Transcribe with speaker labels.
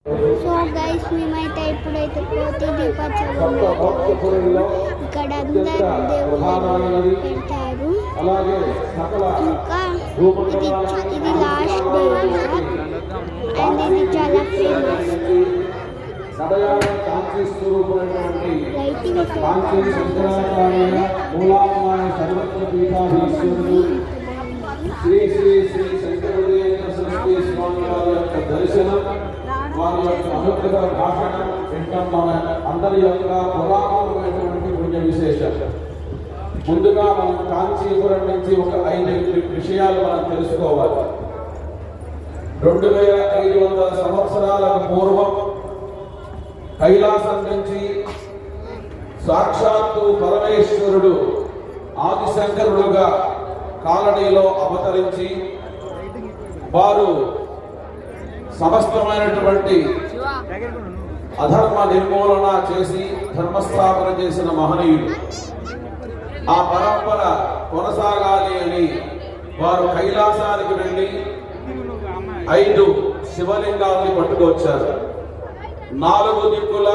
Speaker 1: So guys మేమైతే ఇప్పుడైతే కోతి దీపోత్సవం ఇక్కడ అందరు దేవుళ్ళు పెడతారు. ఇంకా ఇది లాస్ట్ డే అండ్ ఇది చాలా ఫేమస్.
Speaker 2: శ్రీ శ్రీ శ్రీ శంకరదేవేంద్ర సరస్వతి స్వామి వారి యొక్క దర్శనం, వారి యొక్క అనుగ్రహ భాషణం వింటాం. మన అందరి యొక్క పురాణమైనటువంటి పుణ్య విశేషం. ముందుగా మనం కాంచీపురం నుంచి ఒక 5 విషయాలు మనం తెలుసుకోవాలి. 2500 సంవత్సరాలకు పూర్వం కైలాసం నుంచి సాక్షాత్తు పరమేశ్వరుడు ఆదిశంకరుడుగా కాలనీలో అవతరించి వారు సమస్తమైనటువంటి అధర్మ నిర్మూలన చేసి ధర్మస్థాపన చేసిన మహనీయుడు. ఆ పరంపర కొనసాగాలి అని వారు కైలాసానికి వెళ్ళి 5 శివలింగాలని పట్టుకొచ్చారు. 4 దిక్కుల